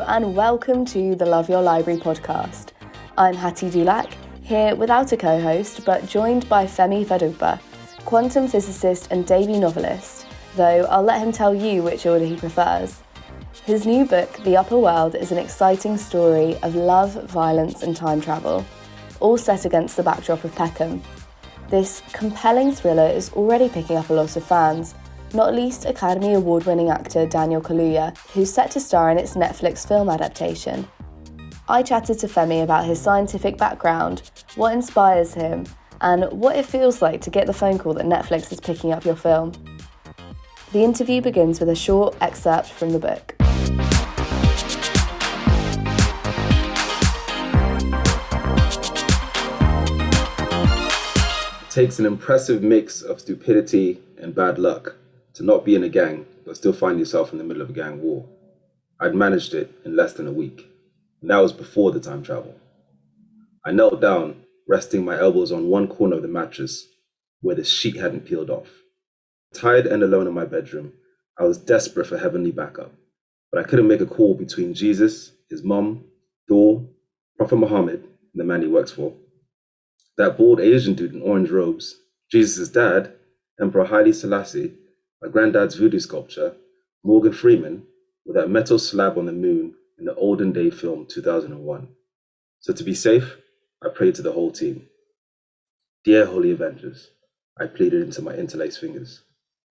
and welcome to the Love Your Library podcast. I'm Hattie Dulac, here without a co-host, but joined by Femi Fadugba, quantum physicist and debut novelist, though I'll let him tell you which order he prefers. His new book, The Upper World, is an exciting story of love, violence and time travel, all set against the backdrop of Peckham. This compelling thriller is already picking up a lot of fans, not least Academy Award-winning actor Kaluuya, who's set to star in its Netflix film adaptation. I chatted to Femi about his scientific background, what inspires him, and what it feels like to get the phone call that Netflix is picking up your film. The interview begins with a short excerpt from the book. It takes an impressive mix of stupidity and bad luck to not be in a gang, but still find yourself in the middle of a gang war. I'd managed it in less than a week, and that was before the time travel. I knelt down, resting my elbows on one corner of the mattress where the sheet hadn't peeled off. Tired and alone in my bedroom, I was desperate for heavenly backup, but I couldn't make a call between Jesus, his mum, Thor, Prophet Muhammad, and the man he works for. That bald Asian dude in orange robes, Jesus' dad, Emperor Haile Selassie, my granddad's voodoo sculpture, Morgan Freeman, with that metal slab on the moon in the olden day film 2001. So to be safe, I prayed to the whole team. Dear Holy Avengers, I pleaded into my interlaced fingers.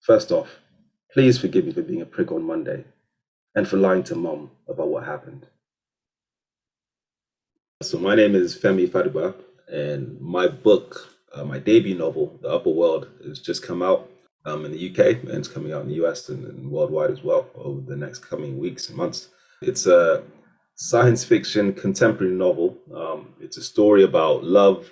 First off, please forgive me for being a prick on Monday and for lying to Mum about what happened. So my name is Femi Fadugba, and my book, my debut novel, The Upper World, has just come out in the UK, and it's coming out in the US and worldwide as well over the next coming weeks and months. It's a science fiction contemporary novel. It's a story about love,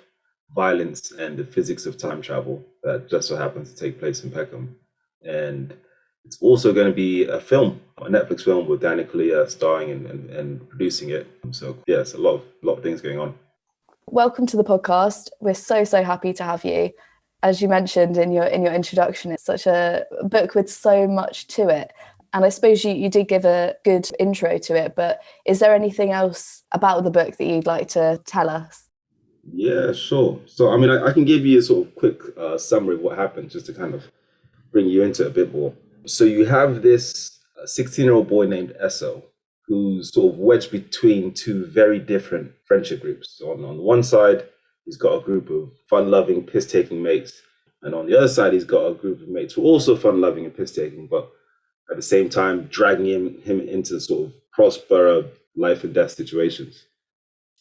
violence, and the physics of time travel that just so happens to take place in Peckham. And it's also going to be a film, a Netflix film with Kaluuya starring and producing it. So yeah, it's a lot of things going on. Welcome to the podcast. We're so happy to have you. As you mentioned in your introduction, it's such a book with so much to it. And I suppose you did give a good intro to it, but is there anything else about the book that you'd like to tell us? Yeah, sure. So, I can give you a sort of quick summary of what happened just to kind of bring you into it a bit more. So you have this 16-year-old boy named Esso, who's sort of wedged between two very different friendship groups. So on one side, he's got a group of fun-loving, piss-taking mates. And on the other side, he's got a group of mates who are also fun-loving and piss-taking, but at the same time, dragging him into sort of cross-borough life and death situations.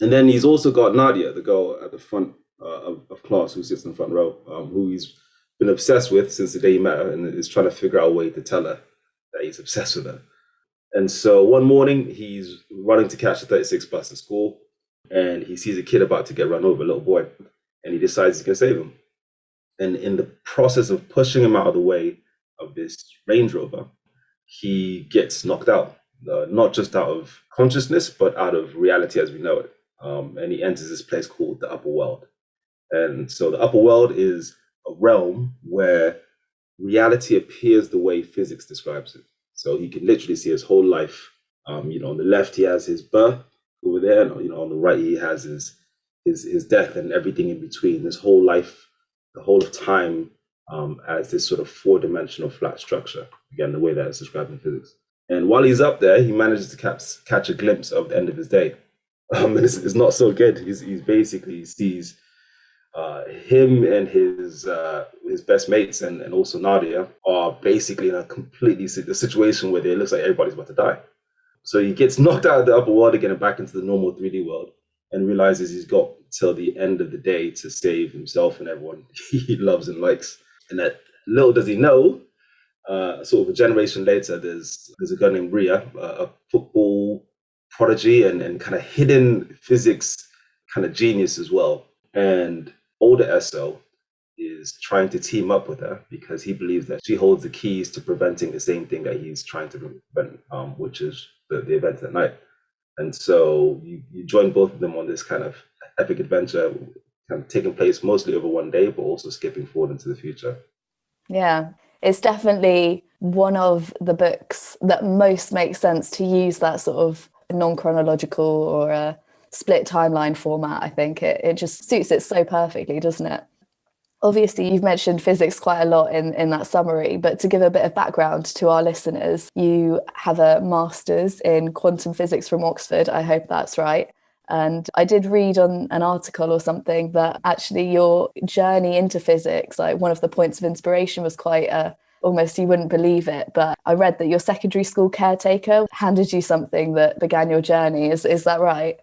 And then he's also got Nadia, the girl at the front of class who sits in the front row, who he's been obsessed with since the day he met her, and is trying to figure out a way to tell her that he's obsessed with her. And so one morning, he's running to catch the 36 bus to school, and he sees a kid about to get run over, a little boy, and he decides he's going to save him. And in the process of pushing him out of the way of this Range Rover, he gets knocked out, not just out of consciousness, but out of reality as we know it. And he enters this place called the Upper World. And so the Upper World is a realm where reality appears the way physics describes it. So he can literally see his whole life. On the left, he has his birth over there, and on the right, he has his death and everything in between. This whole life, the whole of time, as this sort of four-dimensional flat structure. Again, the way that it's described in physics. And while he's up there, he manages to catch a glimpse of the end of his day. And it's not so good. He's basically sees him and his best mates and also Nadia are basically in a situation where it looks like everybody's about to die. So he gets knocked out of the upper world again and back into the normal 3D world, and realizes he's got till the end of the day to save himself and everyone he loves and likes. And that little does he know, sort of a generation later, there's a girl named Ria, a football prodigy and kind of hidden physics kind of genius as well. And older Esso is trying to team up with her because he believes that she holds the keys to preventing the same thing that he's trying to prevent, which is the event at night. And so you join both of them on this kind of epic adventure, kind of taking place mostly over one day, but also skipping forward into the future. Yeah, it's definitely one of the books that most makes sense to use that sort of non-chronological or a split timeline format. I think it just suits it so perfectly, doesn't it? Obviously, you've mentioned physics quite a lot in that summary, but to give a bit of background to our listeners, you have a master's in quantum physics from Oxford. I hope that's right. And I did read on an article or something that actually your journey into physics, like one of the points of inspiration was quite almost you wouldn't believe it, but I read that your secondary school caretaker handed you something that began your journey. Is that right?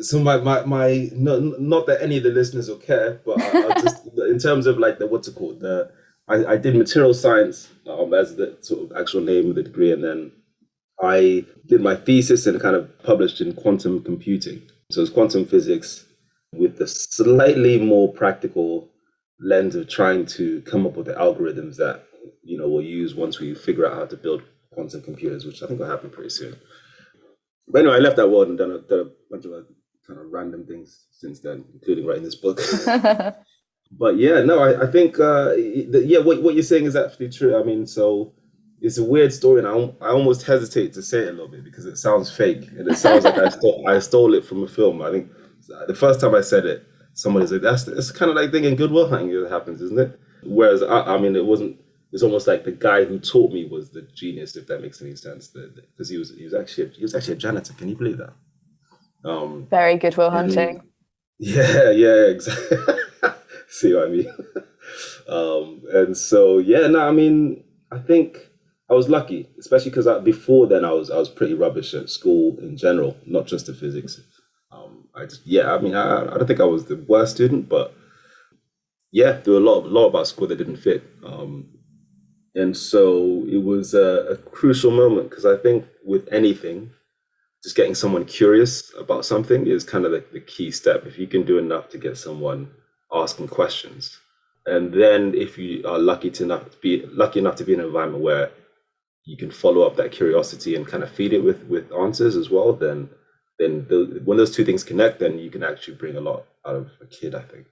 So not that any of the listeners will care, but I just in terms of like the what's it called, I did material science as the sort of actual name of the degree, and then I did my thesis and kind of published in quantum computing. So it's quantum physics with the slightly more practical lens of trying to come up with the algorithms that we'll use once we figure out how to build quantum computers, which I think will happen pretty soon. But anyway, I left that world and done a bunch of kind of random things since then, including writing this book. But yeah, no, I think what you're saying is absolutely true. I mean, so it's a weird story, and I almost hesitate to say it a little bit because it sounds fake and it sounds like I stole it from a film. I think the first time I said it, somebody said that's kind of like thinking Goodwill Hunting that happens, isn't it? Whereas I mean, it wasn't. It's almost like the guy who taught me was the genius, if that makes any sense. Because he was actually a janitor. Can you believe that? Very Goodwill Hunting. Yeah, exactly. See what I mean? And so I mean, I think I was lucky, especially because before then I was pretty rubbish at school in general, not just at physics. I don't think I was the worst student, but there were a lot about school that didn't fit. And so it was a crucial moment because I think with anything, just getting someone curious about something is kind of the key step. If you can do enough to get someone asking questions, and then if you are lucky enough to be in an environment where you can follow up that curiosity and kind of feed it with answers as well, then when those two things connect, then you can actually bring a lot out of a kid. I think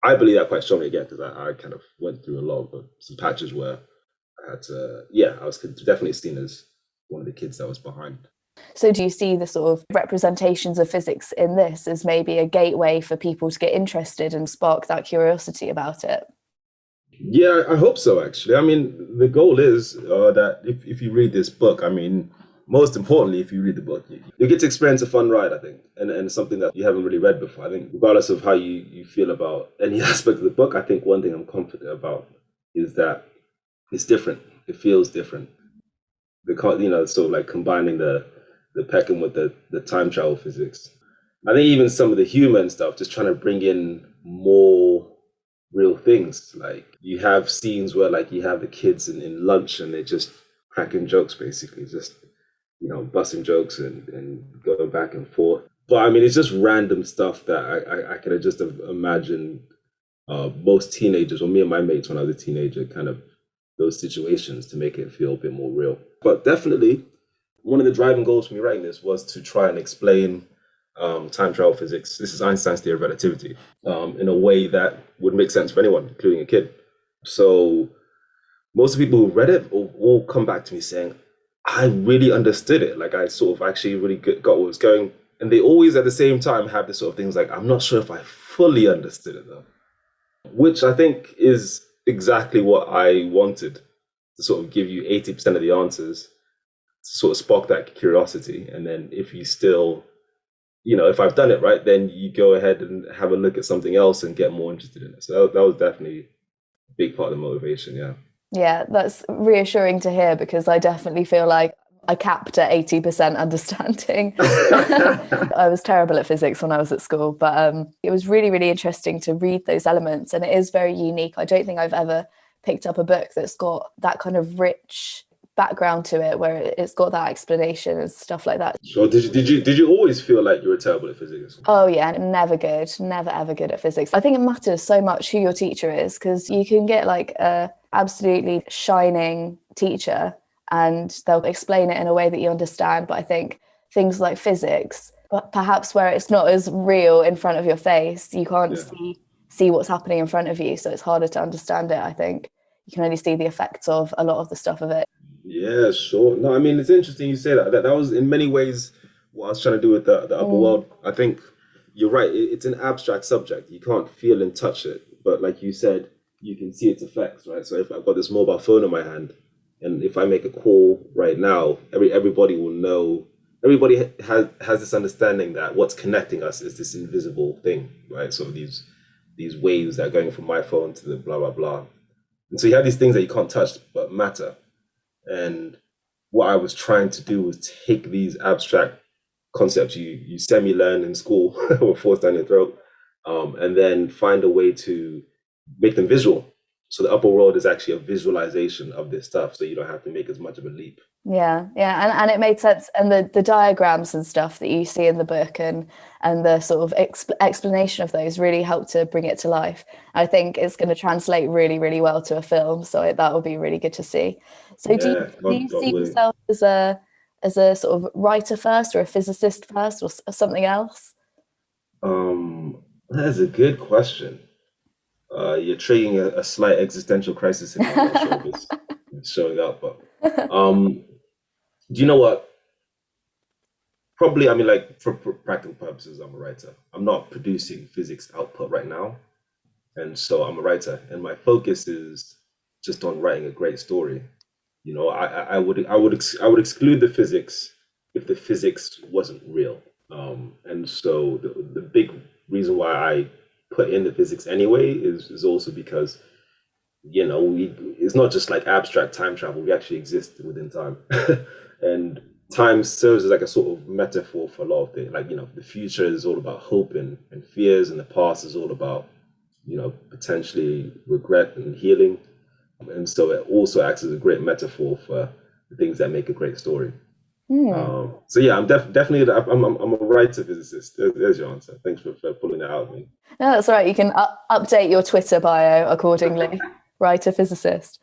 I believe that quite strongly again because I kind of went through a lot of some patches where I had to, I was definitely seen as one of the kids that was behind. So do you see the sort of representations of physics in this as maybe a gateway for people to get interested and spark that curiosity about it? Yeah, I hope so, actually. I mean, the goal is that if you read this book, I mean, most importantly, if you read the book, you get to experience a fun ride, I think, and something that you haven't really read before. I think regardless of how you feel about any aspect of the book, I think one thing I'm confident about is that it's different. It feels different. Because, sort of like combining the Peckham with the time travel physics. I think even some of the human stuff, just trying to bring in more real things. Like you have scenes where like you have the kids in lunch and they're just cracking jokes, basically, just, busting jokes and going back and forth. But I mean, it's just random stuff that I could have just imagined most teenagers, or me and my mates when I was a teenager, kind of those situations to make it feel a bit more real. But definitely, one of the driving goals for me writing this was to try and explain time travel physics. This is Einstein's theory of relativity in a way that would make sense for anyone, including a kid. So most of the people who read it all come back to me saying, I really understood it. Like I sort of actually really got what was going. And they always at the same time have this sort of things like, I'm not sure if I fully understood it though, which I think is exactly what I wanted, to sort of give you 80% of the answers, to sort of spark that curiosity. And then if you still, if I've done it right, then you go ahead and have a look at something else and get more interested in it. So that was definitely a big part of the motivation, yeah. Yeah, that's reassuring to hear because I definitely feel like I capped at 80% understanding. I was terrible at physics when I was at school, but it was really, really interesting to read those elements. And it is very unique. I don't think I've ever picked up a book that's got that kind of rich background to it, where it's got that explanation and stuff like that. So did you always feel like you were terrible at physics? Oh yeah, never ever good at physics. I think it matters so much who your teacher is, because you can get like a absolutely shining teacher and they'll explain it in a way that you understand. But I think things like physics, but perhaps where it's not as real in front of your face, you can't see what's happening in front of you, so it's harder to understand it. I think you can only see the effects of a lot of the stuff of it. Yeah, sure. No, I mean, it's interesting you say that. That was in many ways what I was trying to do with the upper Mm. world. I think you're right. It's an abstract subject. You can't feel and touch it, but like you said, you can see its effects, right? So if I've got this mobile phone in my hand, and if I make a call right now, everybody will know. Everybody has this understanding that what's connecting us is this invisible thing, right? So these waves that are going from my phone to the blah blah blah. And so you have these things that you can't touch but matter. And what I was trying to do was take these abstract concepts you semi learn in school or forced down your throat, and then find a way to make them visual. So the upper world is actually a visualization of this stuff, so you don't have to make as much of a leap. Yeah, yeah, and it made sense. And the diagrams and stuff that you see in the book and the sort of explanation of those really helped to bring it to life. I think it's going to translate really, really well to a film. So that will be really good to see. So Yeah, do you God see willing. yourself as a sort of writer first, or a physicist first, or something else? That's a good question. You're triggering a slight existential crisis in me. I'm not sure if it's showing up, but um, do you know what? Probably, I mean, like for practical purposes, I'm a writer. I'm not producing physics output right now, and so I'm a writer, and my focus is just on writing a great story. You know, I would exclude the physics if the physics wasn't real. And so the big reason why I put in the physics anyway is also because it's not just like abstract time travel. We actually exist within time, and time serves as like a sort of metaphor for a lot of things. Like the future is all about hope and fears, and the past is all about potentially regret and healing. And so it also acts as a great metaphor for the things that make a great story. Hmm. So yeah, I'm definitely I'm a writer physicist. There's your answer. Thanks for pulling that out of me. No, that's all right. You can update your Twitter bio accordingly. Writer, physicist.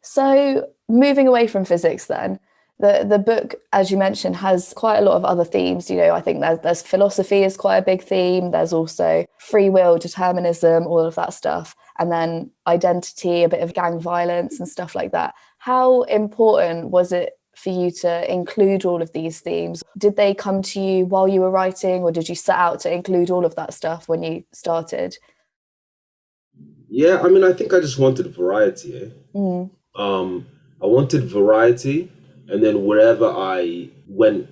So moving away from physics, then the book, as you mentioned, has quite a lot of other themes. I think there's philosophy is quite a big theme. There's also free will, determinism, all of that stuff, and then identity, a bit of gang violence and stuff like that. How important was it for you to include all of these themes? Did they come to you while you were writing, or did you set out to include all of that stuff when you started? Yeah, I mean, I think I just wanted variety. Mm. I wanted variety, and then wherever I went,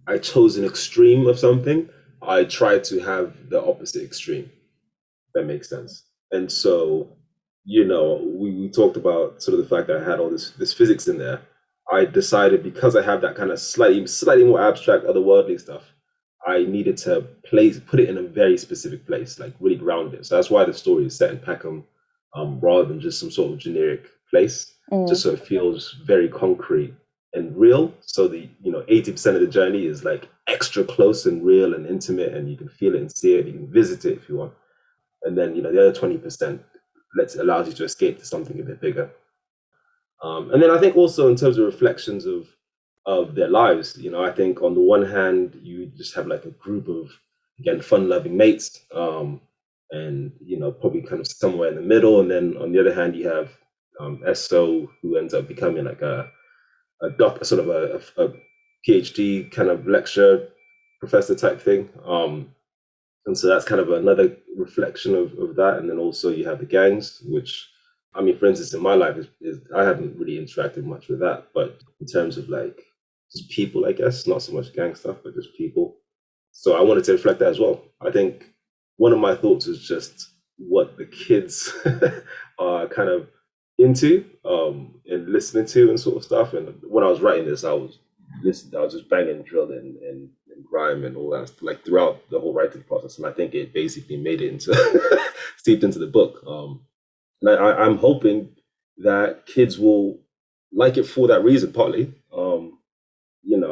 I chose an extreme of something. I tried to have the opposite extreme. That makes sense. And so, we talked about sort of the fact that I had all this physics in there. I decided because I have that kind of slightly more abstract, otherworldly stuff, I needed to put it in a very specific place, like really ground it. So that's why the story is set in Peckham, rather than just some sort of generic place, just Mm. so it feels very concrete and real. So 80% of the journey is like extra close and real and intimate, and you can feel it and see it. You can visit it if you want, and then the other 20% allows you to escape to something a bit bigger. And then I think also in terms of reflections of their lives, I think on the one hand you just have like a group of, again, fun-loving mates, and probably kind of somewhere in the middle, and then on the other hand you have So, who ends up becoming like sort of a PhD kind of lecturer professor type thing. And so that's kind of another reflection of that. And then also you have the gangs, which, I mean, for instance, in my life, is I haven't really interacted much with that. But in terms of like just people, I guess, not so much gang stuff, but just people. So I wanted to reflect that as well. I think one of my thoughts is just what the kids are kind of into, and listening to and sort of stuff. And when I was writing this, I was just banging drill and grime and all that, like throughout the whole writing process. And I think it basically made it into seeped into the book. And I'm hoping that kids will like it for that reason, partly.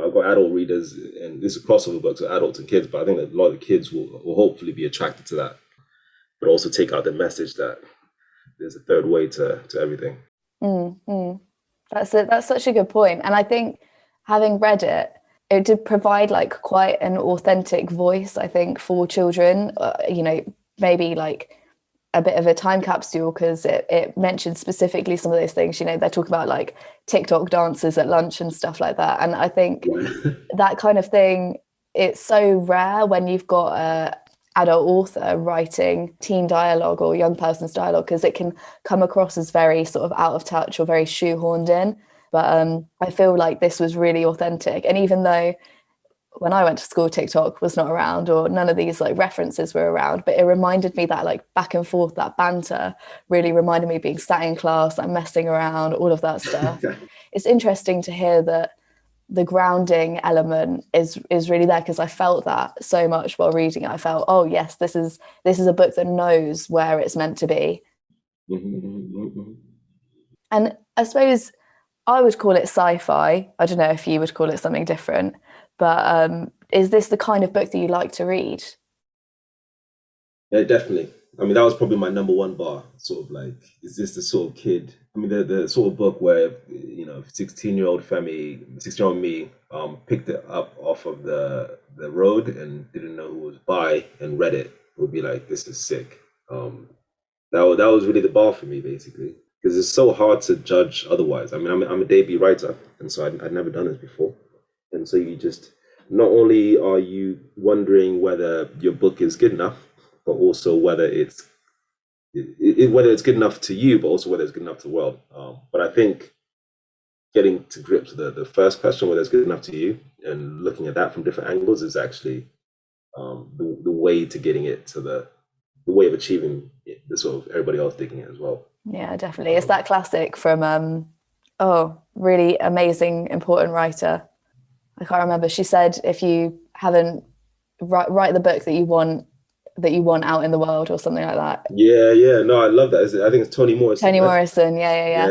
I've got adult readers, and this is a crossover book, so adults and kids, but I think that a lot of the kids will hopefully be attracted to that, but also take out the message that there's a third way to everything. Mm, mm. That's such a good point. And I think having read it, it did provide like quite an authentic voice, I think, for children. Maybe like a bit of a time capsule because it mentioned specifically some of those things. You know, they're talking about like TikTok dances at lunch and stuff like that. And I think that kind of thing, it's so rare when you've got a adult author writing teen dialogue or young person's dialogue, because it can come across as very sort of out of touch or very shoehorned in. But I feel like this was really authentic. And even though when I went to school, TikTok was not around or none of these like references were around, but it reminded me that like back and forth, that banter really reminded me of being sat in class, like messing around, all of that stuff. It's interesting to hear that the grounding element is really there, because I felt that so much while reading it. I felt, oh yes, this is a book that knows where it's meant to be. And I suppose I would call it sci-fi. I don't know if you would call it something different, but is this the kind of book that you like to read? Yeah, definitely. I mean, that was probably my number one bar. Sort of like, is this the sort of kid? I mean, the sort of book where 16-year-old Femi, 16-year-old me, picked it up off of the road and didn't know who it was by and read it. Would be like, this is sick. That was really the bar for me, basically, because it's so hard to judge otherwise. I mean, I'm a debut writer, and so I'd never done this before, and so you just, not only are you wondering whether your book is good enough, but also whether whether it's good enough to you, but also whether it's good enough to the world. But I think getting to grips with the first question, whether it's good enough to you, and looking at that from different angles is actually the way to getting it to the way of achieving it, the sort of everybody else digging it as well. Yeah, definitely. It's that classic from really amazing, important writer. I can't remember. She said, if you haven't write the book that you want out in the world, or something like that. Yeah. No, I love that. I think it's Toni Morrison. Toni Morrison. Yeah.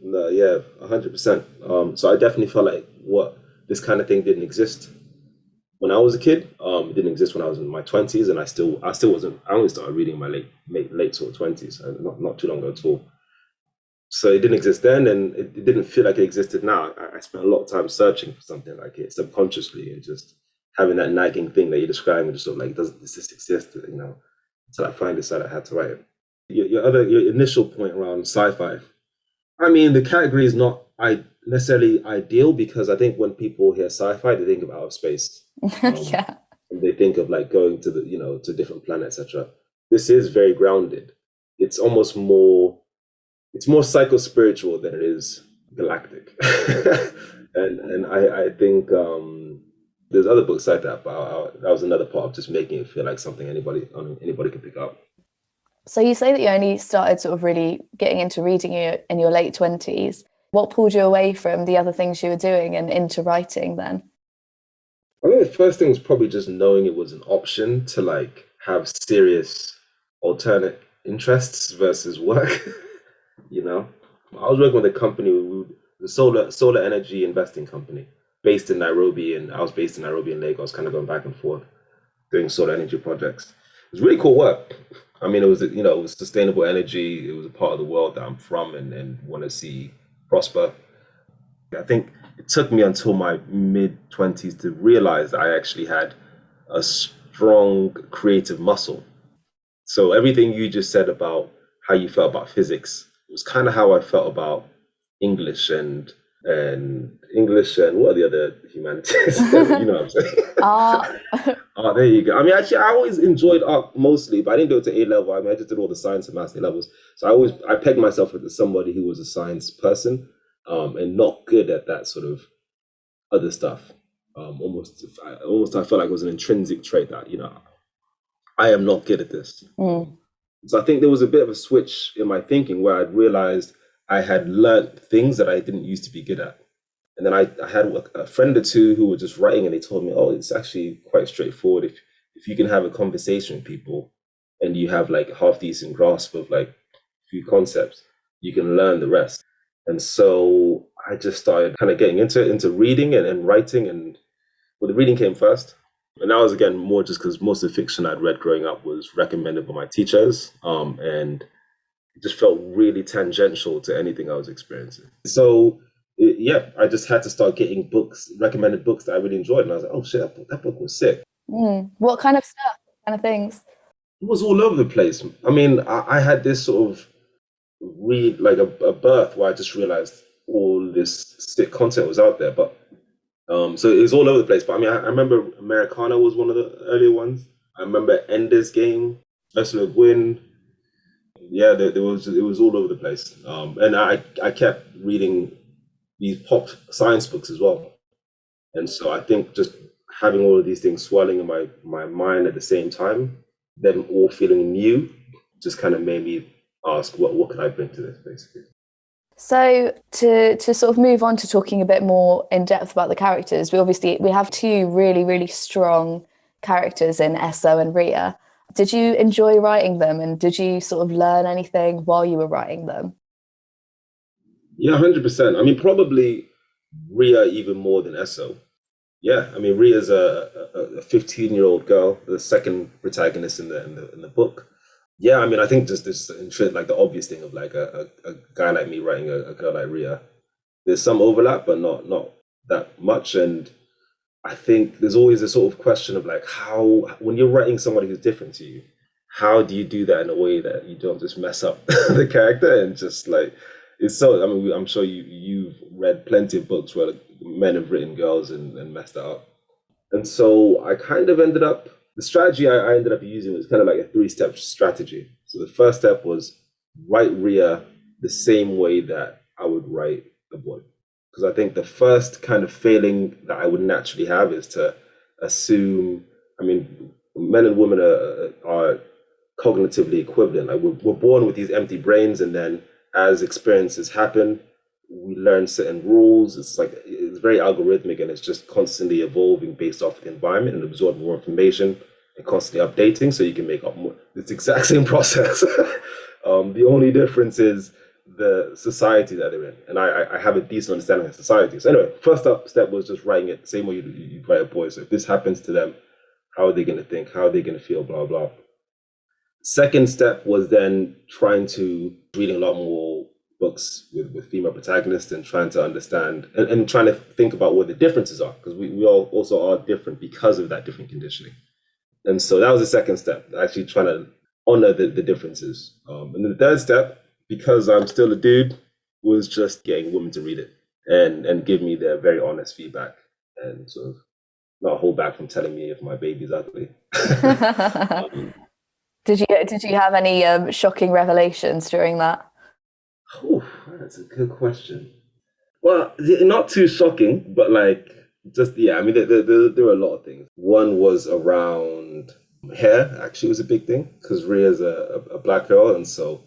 No, yeah, 100%. So I definitely felt like what this kind of thing didn't exist when I was a kid. It didn't exist when I was in my 20s, and I still wasn't. I only started reading in my late sort of 20s, not too long ago at all. So it didn't exist then, and it didn't feel like it existed now. I spent a lot of time searching for something like it subconsciously, and just having that nagging thing that you're describing, just sort of like, does this exist? Until I finally decided I had to write it. Your initial point around sci-fi. I mean, the category is not necessarily ideal, because I think when people hear sci-fi, they think of outer space. Yeah. And they think of like going to to different planets, etc. This is very grounded. It's almost more, it's more psycho-spiritual than it is galactic. and I think there's other books like that, but that was another part of just making it feel like something anybody can pick up. So you say that you only started sort of really getting into reading in your late 20s. What pulled you away from the other things you were doing and into writing then? I think the first thing was probably just knowing it was an option to like have serious alternate interests versus work. I was working with a company, the solar energy investing company, based in Nairobi, and I was based in Nairobi and Lagos, kind of going back and forth doing solar energy projects. It was really cool work. I mean, it was sustainable energy. It was a part of the world that I'm from and want to see prosper. I think it took me until my mid-20s to realize that I actually had a strong creative muscle. So everything you just said about how you felt about physics was kind of how I felt about English and what are the other humanities? You know what I'm saying? Oh, there you go. I mean, actually, I always enjoyed art mostly, but I didn't do it to A level. I mean, I just did all the science and maths A levels. So I pegged myself as somebody who was a science person, and not good at that sort of other stuff. Almost I felt like it was an intrinsic trait that I am not good at this. So I think there was a bit of a switch in my thinking where I'd realized I had learned things that I didn't used to be good at. And then I had a friend or two who were just writing, and they told me, oh, it's actually quite straightforward. If you can have a conversation with people and you have like half decent grasp of like a few concepts, you can learn the rest. And so I just started kind of getting into reading and writing, and the reading came first. And that was, again, more just because most of the fiction I'd read growing up was recommended by my teachers, and it just felt really tangential to anything I was experiencing. So, I just had to start getting recommended books that I really enjoyed. And I was like, oh shit, that book was sick. What kind of stuff? What kind of things? It was all over the place. I mean, I had this sort of read like a birth where I just realized all this sick content was out there. But so it was all over the place. But I mean, I remember Americana was one of the earlier ones. I remember Ender's Game, Ursula Gwyn. Yeah, there was it was all over the place. And I kept reading these pop science books as well. And so I think just having all of these things swirling in my mind at the same time, them all feeling new, just kind of made me ask, what can I bring to this, basically. So to sort of move on to talking a bit more in depth about the characters, we have two really, really strong characters in Esso and Ria. Did you enjoy writing them, and did you sort of learn anything while you were writing them? Yeah, 100%. I mean, probably Ria even more than Esso. Yeah, I mean, Ria's a 15-year-old girl, the second protagonist in the book. Yeah, I mean, I think just this like the obvious thing of like a guy like me writing a girl like Ria. There's some overlap, but not that much. And I think there's always a sort of question of like how when you're writing somebody who's different to you, how do you do that in a way that you don't just mess up the character and just like it's so. I mean, I'm sure you've read plenty of books where like, men have written girls and messed that up. And so I kind of ended up, the strategy I ended up using was kind of like a three-step strategy. So the first step was write Ria the same way that I would write a boy. Because I think the first kind of failing that I would naturally have is to assume, I mean, men and women are cognitively equivalent. Like we're born with these empty brains, and then as experiences happen, we learn certain rules. It's like it's very algorithmic, and it's just constantly evolving based off the environment and absorbing more information and constantly updating, so you can make up more. It's the exact same process. The only difference is the society that they're in, and I have a decent understanding of society. So anyway, first step was just writing it the same way you write a boy. So if this happens to them, how are they going to think? How are they going to feel? Blah blah. Second step was then trying to reading a lot more books with female protagonists and trying to understand and trying to think about what the differences are because we all also are different because of that different conditioning. And so that was the second step, actually trying to honor the differences. And then the third step, because I'm still a dude, was just getting women to read it and give me their very honest feedback and sort of not hold back from telling me if my baby's ugly. um, Did you have any shocking revelations during that? Oh, that's a good question. Well, not too shocking, but like just yeah. I mean, there were a lot of things. One was around hair. Actually, was a big thing because Rhea's a black girl, and so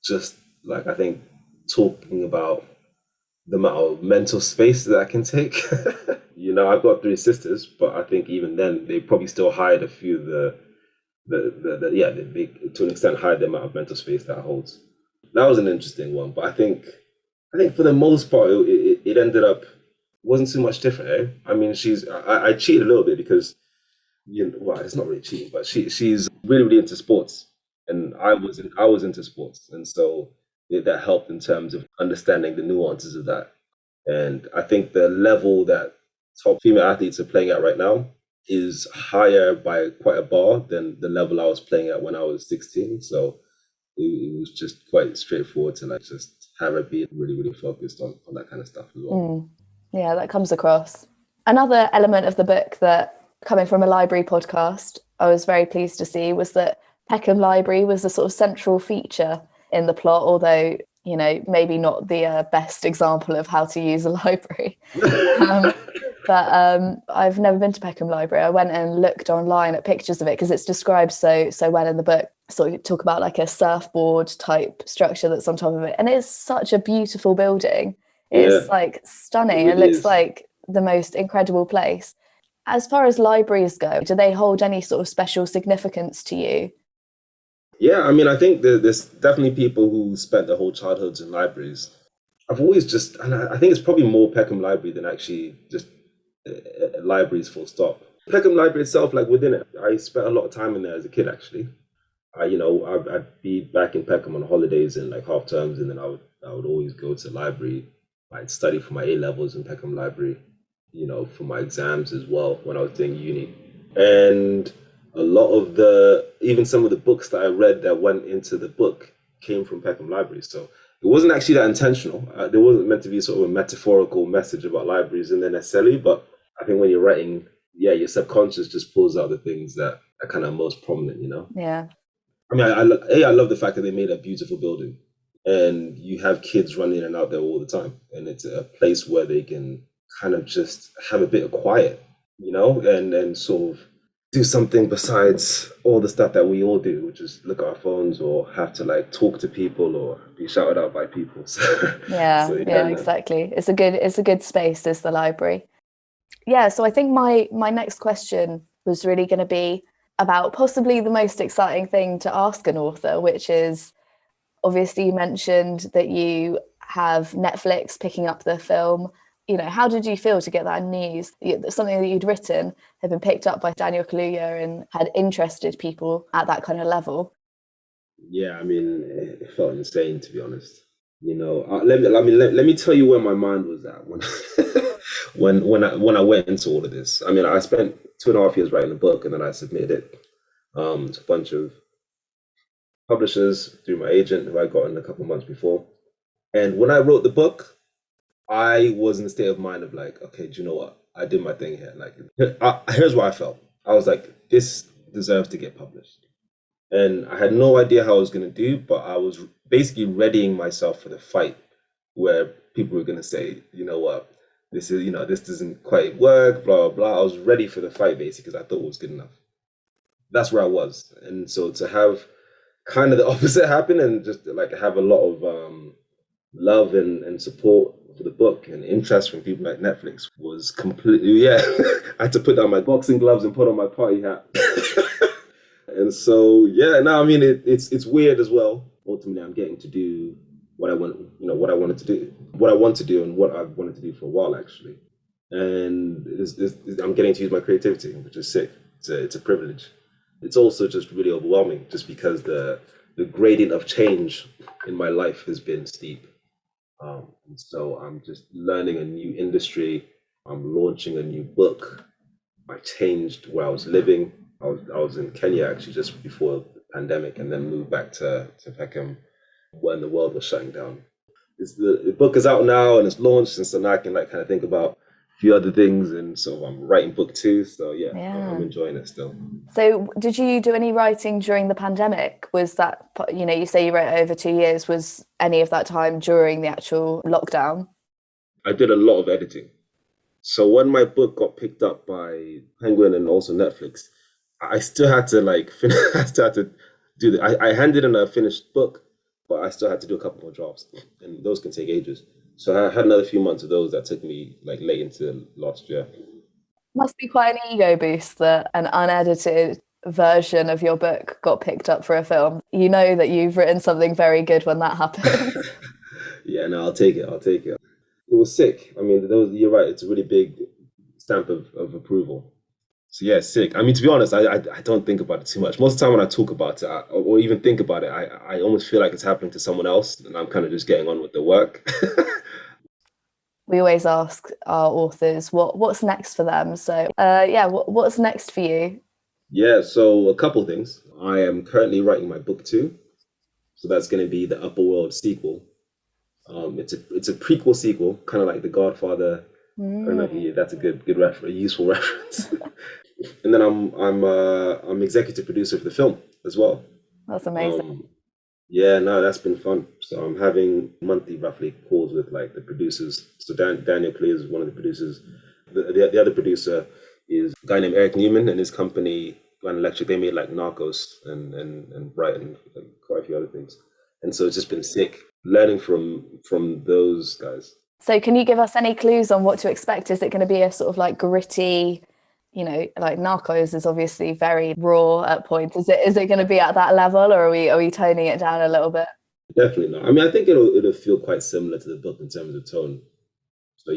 just like I think talking about the amount of mental space that can take. I've got three sisters, but I think even then they probably still hide a few of they to an extent hide the amount of mental space that holds. That was an interesting one, but I think for the most part it ended up wasn't too much different. I mean, I cheated a little bit because well, it's not really cheating, but she's really really into sports, and I was into sports, and so that helped in terms of understanding the nuances of that. And I think the level that top female athletes are playing at right now is higher by quite a bar than the level I was playing at when I was 16. So it was just quite straightforward to like just have her be really, really focused on that kind of stuff as well. Yeah, that comes across. Another element of the book that, coming from a library podcast, I was very pleased to see was that Peckham Library was a sort of central feature in the plot, although, maybe not the best example of how to use a library. But I've never been to Peckham Library. I went and looked online at pictures of it because it's described so well in the book. So you talk about like a surfboard type structure that's on top of it. And it's such a beautiful building. It's Yeah, like it stunning and really looks is. like the most incredible place. As far as libraries go, do they hold any sort of special significance to you? Yeah, I mean, I think there's definitely people who spent their whole childhoods in libraries. I've always just, and I think it's probably more Peckham Library than actually just libraries full stop. Peckham Library itself, like within it, I spent a lot of time in there as a kid actually. I'd be back in Peckham on holidays and like half terms, and then I would always go to the library. I'd study for my A levels in Peckham Library, for my exams as well when I was doing uni. And A lot of even some of the books that I read that went into the book came from Peckham Library. So it wasn't actually that intentional. There wasn't meant to be sort of a metaphorical message about libraries in there necessarily, but I think when you're writing, yeah, your subconscious just pulls out the things that are kind of most prominent, you know? Yeah. I mean, I love the fact that they made a beautiful building and you have kids running in and out there all the time. And it's a place where they can kind of just have a bit of quiet, you know, and sort of do something besides all the stuff that we all do, which is look at our phones or have to like talk to people or be shouted out by people. Yeah, No. exactly. It's a good space, is the library. Yeah, so I think my next question was really going to be about possibly the most exciting thing to ask an author, which is, obviously you mentioned that you have Netflix picking up the film. You know, how did you feel to get that news? Something that you'd written had been picked up by Daniel Kaluuya and had interested people at that kind of level. Yeah, I mean, it felt insane to be honest. You know, let me tell you where my mind was at when when I went into all of this. I mean, I spent 2.5 years writing the book, and then I submitted it to a bunch of publishers through my agent who I got in a couple of months before. And when I wrote the book, I was in a state of mind of like, okay, do you know what? I did my thing here. Like, here's what I felt. I was like, this deserves to get published. And I had no idea how I was going to do, but I was basically readying myself for the fight where people were going to say, you know what, this is, this doesn't quite work, blah, blah, blah. I was ready for the fight basically because I thought it was good enough. That's where I was. And so to have kind of the opposite happen and just like have a lot of love and support for the book and interest from people like Netflix was completely, yeah. I had to put down my boxing gloves and put on my party hat. And so, yeah, no, I mean, it's weird as well. Ultimately, I'm getting to do what I want, what I wanted to do, what I want to do, and what I've wanted to do for a while, actually. And I'm getting to use my creativity, which is sick. It's a privilege. It's also just really overwhelming, just because the gradient of change in my life has been steep. And so I'm just learning a new industry. I'm launching a new book. I changed where I was living. I was in Kenya actually just before the pandemic, and then moved back to Peckham when the world was shutting down. The book is out now and it's launched, and so now I can like kind of think about a few other things, and so I'm writing book 2. So yeah. I'm enjoying it still. So did you do any writing during the pandemic? Was that, you say you wrote over 2 years, was any of that time during the actual lockdown? I did a lot of editing. So when my book got picked up by Penguin and also Netflix, I still had to like finish. I still had to do the. I handed in a finished book, but I still had to do a couple more drafts, and those can take ages. So I had another few months of those that took me like late into last year. Must be quite an ego boost that an unedited version of your book got picked up for a film. You know that you've written something very good when that happens. Yeah, no, I'll take it. I'll take it. It was sick. I mean, you're right. It's a really big stamp of approval. So yeah, sick. I mean, to be honest, I don't think about it too much. Most of the time when I talk about it, or even think about it, I almost feel like it's happening to someone else, and I'm kind of just getting on with the work. We always ask our authors what's next for them. So what's next for you? Yeah, so a couple things. I am currently writing my book 2, so that's going to be the Upper World sequel. It's a prequel sequel, kind of like The Godfather. I don't know if that's a good reference, a useful reference. And then I'm executive producer for the film as well. That's amazing. Yeah, no, that's been fun. So I'm having monthly, roughly, calls with like the producers. So Daniel Clear is one of the producers. The other producer is a guy named Eric Newman and his company Grand Electric. They made like Narcos and Bright and quite a few other things. And so it's just been sick learning from those guys. So can you give us any clues on what to expect? Is it going to be a sort of like gritty, like Narcos is obviously very raw at points. Is it going to be at that level, or are we toning it down a little bit? Definitely not. I mean, I think it'll feel quite similar to the book in terms of tone. So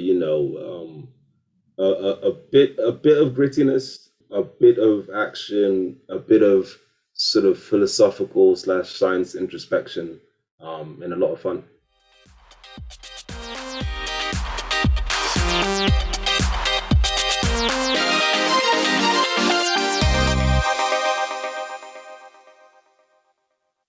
a bit of grittiness, a bit of action, a bit of sort of philosophical / science introspection, and a lot of fun.